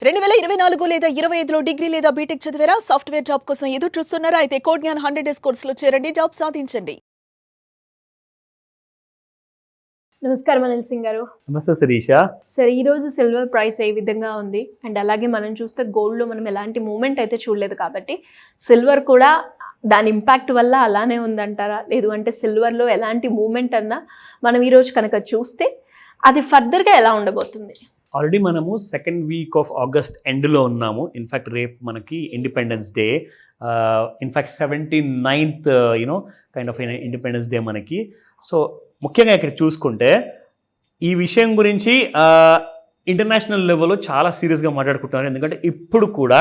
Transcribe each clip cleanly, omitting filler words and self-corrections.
2024 లేదా 25లో డిగ్రీ లేదా బీటెక్ చదివారా? సాఫ్ట్‌వేర్ జాబ్ కోసం ఎదురు చూస్తున్నారా? అయితే కోడ్ జ్ఞాన్ 100 డేస్ కోర్సులో చేరండి, జాబ్ సాధించండి. నమస్కారం అనిల్ సింగ్ గారు. నమస్తే శిరీష. సరే, ఈ రోజు సిల్వర్ ప్రైస్ ఏ విధంగా ఉంది అండ్ అలాగే మనం చూస్తే గోల్డ్లో మనం ఎలాంటి మూమెంట్ అయితే చూడలేదు కాబట్టి సిల్వర్ కూడా దాని ఇంపాక్ట్ వల్ల అలానే ఉందంటారా? లేదు అంటే సిల్వర్లో ఎలాంటి మూమెంట్ అన్నా మనం ఈరోజు కనుక చూస్తే అది ఫర్దర్గా ఎలా ఉండబోతుంది? ఆల్రెడీ మనము సెకండ్ వీక్ ఆఫ్ ఆగస్ట్ ఎండ్లో ఉన్నాము. ఇన్ఫ్యాక్ట్ రేపు మనకి independence day, in fact 79th kind of independence day మనకి. సో ముఖ్యంగా ఇక్కడ చూసుకుంటే ఈ విషయం గురించి ఇంటర్నేషనల్ లెవెల్లో చాలా సీరియస్గా మాట్లాడుకుంటున్నారు. ఎందుకంటే ఇప్పుడు కూడా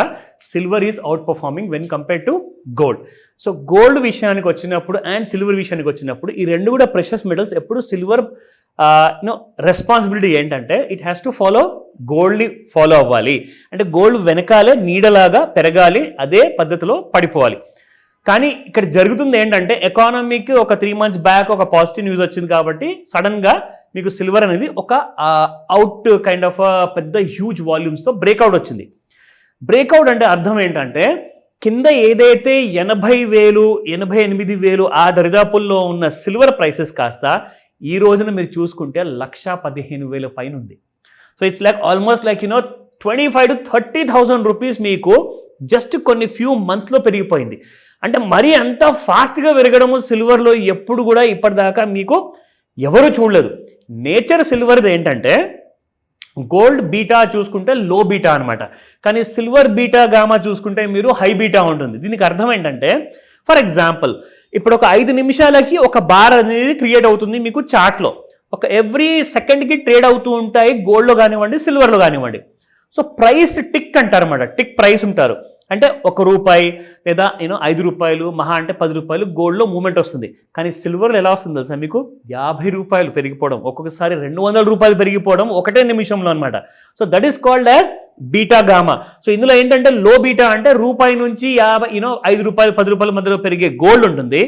silver is outperforming when compare to gold. So gold విషయానికి వచ్చినప్పుడు అండ్ సిల్వర్ విషయానికి వచ్చినప్పుడు ఈ రెండు కూడా ప్రెషస్ మెటల్స్ ఎప్పుడు సిల్వర్ రెస్పాన్సిబిలిటీ ఏంటంటే ఇట్ హ్యాస్ టు ఫాలో గోల్డ్ని ఫాలో అవ్వాలి. అంటే గోల్డ్ వెనకాలే నీడలాగా పెరగాలి, అదే పద్ధతిలో పడిపోవాలి. కానీ ఇక్కడ జరుగుతుంది ఏంటంటే ఎకానమీకి ఒక 3 months బ్యాక్ ఒక పాజిటివ్ న్యూస్ వచ్చింది కాబట్టి సడన్గా మీకు సిల్వర్ అనేది ఒక అవుట్ కైండ్ ఆఫ్ పెద్ద హ్యూజ్ వాల్యూమ్స్తో బ్రేక్అవుట్ వచ్చింది. బ్రేక్అవుట్ అంటే అర్థం ఏంటంటే కింద ఏదైతే 80,000 88,000 ఆ దరిదాపుల్లో ఉన్న సిల్వర్ ప్రైసెస్ కాస్త ఈ రోజున మీరు చూసుకుంటే 1,15,000 పైన ఉంది. So it's like almost like 25,000 to 30,000 rupees మీకు జస్ట్ కొన్ని ఫ్యూ మంత్స్లో పెరిగిపోయింది. అంటే మరీ అంత ఫాస్ట్గా పెరగడము సిల్వర్లో ఎప్పుడు కూడా ఇప్పటిదాకా మీకు ఎవరు చూడలేదు. నేచర్ సిల్వర్ది ఏంటంటే గోల్డ్ బీటా చూసుకుంటే లో బీటా అనమాట, కానీ సిల్వర్ బీటా గామా చూసుకుంటే మీరు హై బీటా ఉంటుంది. దీనికి అర్థం ఏంటంటే ఫర్ ఎగ్జాంపుల్ ఇప్పుడు ఒక 5 నిమిషాలకి ఒక బార్ అనేది క్రియేట్ అవుతుంది మీకు చార్ట్లో. ఒక ఎవ్రీ సెకండ్కి ట్రేడ్ అవుతూ ఉంటాయి గోల్డ్లో కానివ్వండి సిల్వర్లో కానివ్వండి. సో ప్రైస్ టిక్ అంటారు అన్నమాట, టిక్ ప్రైస్ ఉంటారు. అంటే ₹1 లేదా 5 రూపాయలు మహా అంటే 10 రూపాయలు గోల్డ్లో మూమెంట్ వస్తుంది. కానీ సిల్వర్లో ఎలా వస్తుంది తెలుసా మీకు? 50 రూపాయలు పెరిగిపోవడం, ఒక్కొక్కసారి 200 రూపాయలు పెరిగిపోవడం ఒకటే నిమిషంలో అనమాట. So that is called beta gamma. So ఇందులో ఏంటంటే లో బీటా అంటే రూపాయి నుంచి 5 రూపాయలు 10 రూపాయల మధ్యలో పెరిగే గోల్డ్ ఉంటుంది,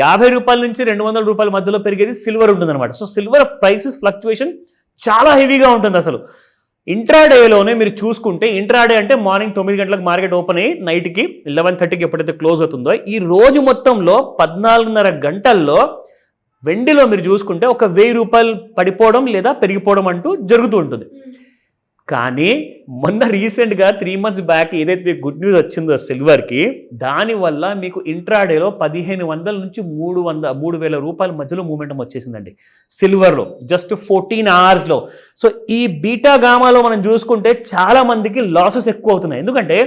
50 రూపాయల నుంచి 200 రూపాయల మధ్యలో పెరిగేది సిల్వర్ ఉంటుంది అనమాట. సో సిల్వర్ ప్రైసెస్ ఫ్లక్చువేషన్ చాలా హెవీగా ఉంటుంది. అసలు ఇంట్రాడేలోనే మీరు చూసుకుంటే, ఇంట్రాడే అంటే మార్నింగ్ 9 గంటలకు మార్కెట్ ఓపెన్ అయ్యి నైట్కి 11:30కి ఎప్పుడైతే క్లోజ్ అవుతుందో ఈ రోజు మొత్తంలో 14.5 గంటల్లో వెండిలో మీరు చూసుకుంటే ఒక 1,000 రూపాయలు పడిపోవడం లేదా పెరిగిపోవడం అంటూ జరుగుతూ ఉంటుంది. కానీ మొన్న రీసెంట్గా 3 months బ్యాక్ ఏదైతే గుడ్ న్యూస్ వచ్చిందో సిల్వర్కి, దానివల్ల మీకు ఇంట్రాడేలో 1,500 నుంచి 3,000 రూపాయల మధ్యలో మూమెంటం వచ్చేసిందండి సిల్వర్లో జస్ట్ 14 hours. సో ఈ బీటా గామాలో మనం చూసుకుంటే చాలా మందికి లాసెస్ ఎక్కువ అవుతున్నాయి. ఎందుకంటే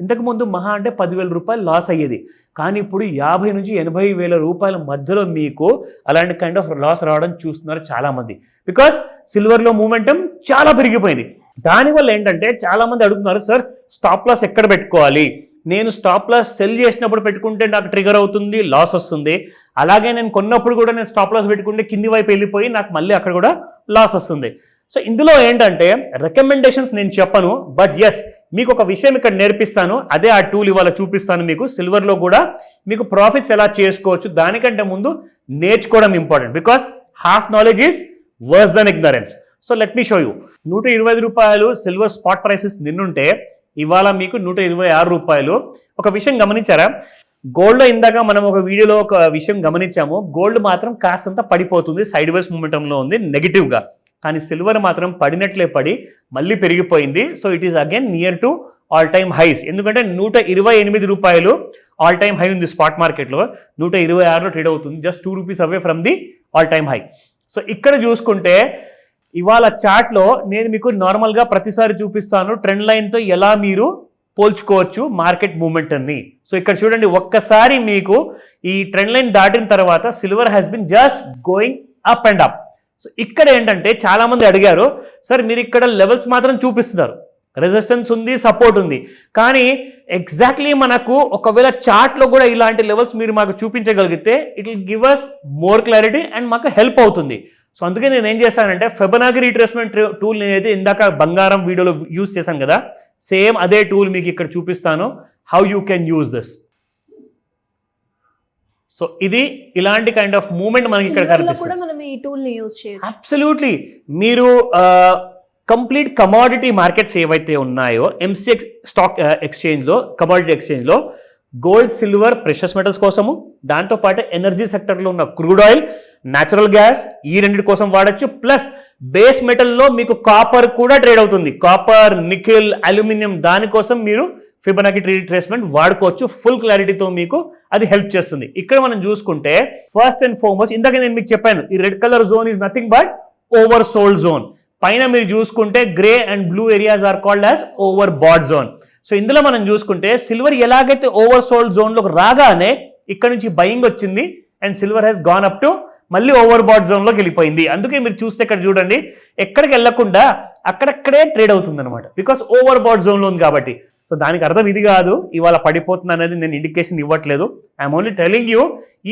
ఇంతకుముందు మహా అంటే 10,000 రూపాయలు లాస్ అయ్యేది, కానీ ఇప్పుడు 50,000 నుంచి 80,000 రూపాయల మధ్యలో మీకు అలాంటి కైండ్ ఆఫ్ లాస్ రావడం చూస్తున్నారు చాలామంది. బికాస్ సిల్వర్లో మూమెంటం చాలా పెరిగిపోయింది. దానివల్ల ఏంటంటే చాలామంది అడుగుతున్నారు, సార్ స్టాప్ లాస్ ఎక్కడ పెట్టుకోవాలి? నేను స్టాప్ లాస్ సెల్ చేసినప్పుడు పెట్టుకుంటే నాకు ట్రిగర్ అవుతుంది, లాస్ వస్తుంది. అలాగే నేను కొన్నప్పుడు కూడా నేను స్టాప్ లాస్ పెట్టుకుంటే కింది వైపు వెళ్ళిపోయి నాకు మళ్ళీ అక్కడ కూడా లాస్ వస్తుంది. సో ఇందులో ఏంటంటే రికమెండేషన్స్ నేను చెప్పను, బట్ ఎస్ మీకు ఒక విషయం ఇక్కడ నేర్పిస్తాను. అదే ఆ టూల్ ఇవాళ చూపిస్తాను మీకు. సిల్వర్లో కూడా మీకు ప్రాఫిట్స్ ఎలా చేసుకోవచ్చు దానికంటే ముందు నేర్చుకోవడం important. Because half knowledge is worse than ignorance. So let me show you. 125 రూపాయలు సిల్వర్ స్పాట్ ప్రైసెస్ నిన్నుంటే ఇవాళ మీకు 126 రూపాయలు. ఒక విషయం గమనించారా? గోల్డ్లో ఇందాక మనం ఒక వీడియోలో ఒక విషయం గమనించాము, గోల్డ్ మాత్రం కాస్తంత పడిపోతుంది, సైడ్ వేస్ మూమెంటంలో ఉంది నెగిటివ్గా. కానీ సిల్వర్ మాత్రం పడినట్లే పడి మళ్ళీ పెరిగిపోయింది. So it is again near to all time highs. ఎందుకంటే 128 రూపాయలు ఆల్ టైమ్ హై ఉంది స్పాట్ మార్కెట్లో, 126లో ట్రేడ్ అవుతుంది, just 2 rupees away from the all time high. So ఇక్కడ చూసుకుంటే ఇవాళ చార్ట్లో నేను మీకు నార్మల్గా ప్రతిసారి చూపిస్తాను ట్రెండ్ లైన్తో ఎలా మీరు పోల్చుకోవచ్చు మార్కెట్ మూమెంట్ అని. సో ఇక్కడ చూడండి, ఒక్కసారి మీకు ఈ ట్రెండ్ లైన్ దాటిన తర్వాత silver has been just going up and up. So ఇక్కడ ఏంటంటే చాలామంది అడిగారు, సార్ మీరు ఇక్కడ లెవెల్స్ మాత్రం చూపిస్తున్నారు, రెసిస్టెన్స్ ఉంది, సపోర్ట్ ఉంది, కానీ ఎగ్జాక్ట్లీ మనకు ఒకవేళ చార్ట్లో కూడా ఇలాంటి లెవెల్స్ మీరు మాకు చూపించగలిగితే it will give us more clarity and మాకు హెల్ప్ అవుతుంది. సో అందుకే నేను ఏం చేశానంటే ఫెబనాకీ రీట్రేస్మెంట్ టూల్ అనేది ఇందాక బంగారం వీడియోలో యూజ్ చేశాను కదా, సేమ్ అదే టూల్ మీకు ఇక్కడ చూపిస్తాను, how you can use this. So ఇది ఇలాంటి కైండ్ ఆఫ్ మూమెంట్ మనకి ఇక్కడ కనిపిస్తుంది. మనం ఈ టూల్ ని యూజ్ చేయొచ్చు. అబ్సల్యూట్లీ. మీరు కంప్లీట్ కమాడిటీ మార్కెట్స్ ఏవైతే ఉన్నాయో ఎంసీఎక్స్ స్టాక్ ఎక్స్చేంజ్లో, కమాడిటీ ఎక్స్చేంజ్లో గోల్డ్, సిల్వర్, ప్రెషస్ మెటల్స్ కోసము, దాంతోపాటు ఎనర్జీ సెక్టర్లో ఉన్న క్రూడ్ ఆయిల్, న్యాచురల్ గ్యాస్, ఈ రెండింటి కోసం వాడచ్చు. ప్లస్ బేస్ మెటల్లో మీకు కాపర్ కూడా ట్రేడ్ అవుతుంది. కాపర్, నికెల్, అల్యూమినియం, దానికోసం మీరు ఫిబొనాకీ ట్రీ రిట్రేస్మెంట్ వాడుకోవచ్చు. ఫుల్ క్లారిటీతో మీకు అది హెల్ప్ చేస్తుంది. ఇక్కడ మనం చూసుకుంటే ఫస్ట్ అండ్ ఫార్మోస్ట్, ఇందాక నేను మీకు చెప్పాను, ఈ red colour zone is nothing but over sold zone. పైన మీరు చూసుకుంటే grey and blue areas are called as over bought zone. So ఇందులో మనం చూసుకుంటే సిల్వర్ ఎలాగైతే ఓవర్ సోల్డ్ జోన్లోకి రాగానే ఇక్కడ నుంచి బయింగ్ వచ్చింది and silver has gone up to మళ్ళీ ఓవర్ బాట్ జోన్లోకి వెళ్ళిపోయింది. అందుకే మీరు చూస్తే ఇక్కడ చూడండి, ఎక్కడికి వెళ్లకుండా అక్కడక్కడే ట్రేడ్ అవుతుంది అనమాట, బికాస్ ఓవర్ బాట్ జోన్లో ఉంది కాబట్టి. సో దానికి అర్థం ఇది కాదు ఇవాళ పడిపోతుంది అనేది నేను ఇండికేషన్ ఇవ్వట్లేదు. ఐఎమ్ ఓన్లీ టెలింగ్ యూ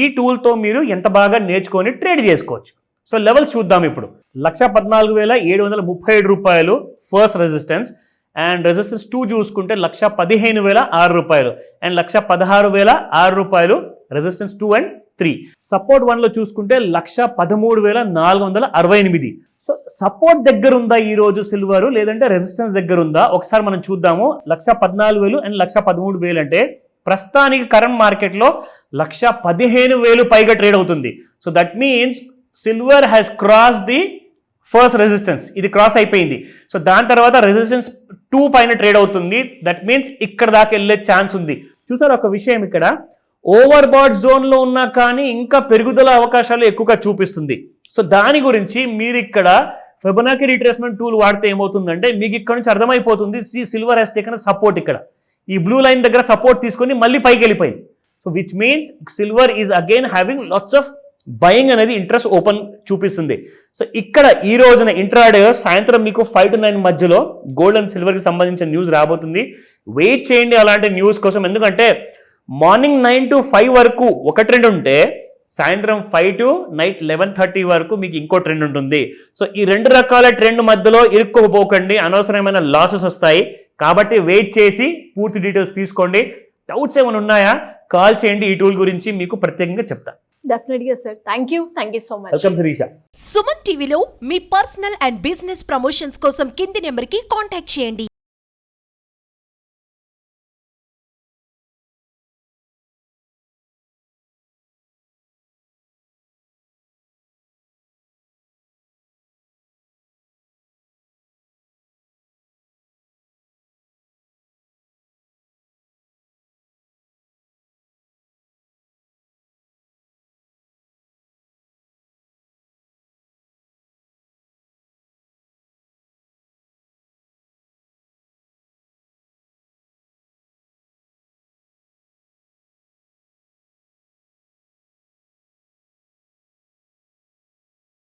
ఈ టూల్తో మీరు ఎంత బాగా నేర్చుకొని ట్రేడ్ చేసుకోవచ్చు. సో లెవెల్స్ చూద్దాం ఇప్పుడు. 1,14,737 రూపాయలు ఫస్ట్ రెసిస్టెన్స్, అండ్ రెసిస్టెన్స్ 2 చూసుకుంటే 1,15,006 రూపాయలు, అండ్ 1,16,006 రూపాయలు రెసిస్టెన్స్ 2 and 3. సపోర్ట్ 1లో చూసుకుంటే 1,13,468. సో సపోర్ట్ దగ్గర ఉందా ఈ రోజు సిల్వర్, లేదంటే రెసిస్టెన్స్ దగ్గర ఉందా ఒకసారి మనం చూద్దాము. 1,14,000 అండ్ 1,13,000 అంటే ప్రస్తుతానికి కరెంట్ మార్కెట్లో 1,15,000 పైగా ట్రేడ్ అవుతుంది. So that means silver has cross the first resistance, ఇది క్రాస్ అయిపోయింది. సో దాని తర్వాత రెసిస్టెన్స్ 2 పైన ట్రేడ్ అవుతుంది. దట్ మీన్స్ ఇక్కడ దాకా వెళ్ళే ఛాన్స్ ఉంది. చూసారు ఒక విషయం, ఇక్కడ ఓవర్ బాట్ జోన్లో ఉన్నా కానీ ఇంకా పెరుగుదల అవకాశాలు ఎక్కువగా చూపిస్తుంది. సో దాని గురించి మీరు ఇక్కడ ఫిబొనాకీ రిట్రేస్మెంట్ టూల్ వాడితే ఏమవుతుందంటే మీకు ఇక్కడ నుంచి అర్థమైపోతుంది సిల్వర్ హ్యాస్ టేకన్ సపోర్ట్, ఇక్కడ ఈ బ్లూ లైన్ దగ్గర సపోర్ట్ తీసుకొని మళ్ళీ పైకి వెళ్ళిపోయింది. So which means silver is again having lots of buying అనేది ఇంట్రెస్ట్ ఓపెన్ చూపిస్తుంది. సో ఇక్కడ ఈ రోజున ఇంట్రాడే సాయంత్రం మీకు 5 to 9 మధ్యలో గోల్డ్ అండ్ సిల్వర్కి సంబంధించిన న్యూస్ రాబోతుంది. వెయిట్ చేయండి అలాంటి న్యూస్ కోసం, ఎందుకంటే మార్నింగ్ 9 to 5 వరకు ఒక ట్రెండ్ ఉంటే సాయంత్రం 5 to నైట్ 11:30 వరకు మీకు ఇంకో ట్రెండ్ ఉంటుంది. సో ఈ 2 రకాల ట్రెండ్ మధ్యలో ఇరుక్కోపోకండి, అనవసరమైన లాసెస్ వస్తాయి. కాబట్టి వెయిట్ చేసి పూర్తి డీటెయిల్స్ తీసుకోండి. డౌట్స్ ఏమైనా ఉన్నాయా కాల్ చేయండి, ఈ టూల్ గురించి మీకు ప్రత్యేకంగా చెప్తా. డెఫినెట్గా sir, thank you so much. Welcome Shirisha. Suman టీవీలో మీ పర్సనల్ అండ్ బిజినెస్ ప్రమోషన్స్ కోసం కింది నెంబర్కి కాంటాక్ట్ చేయండి.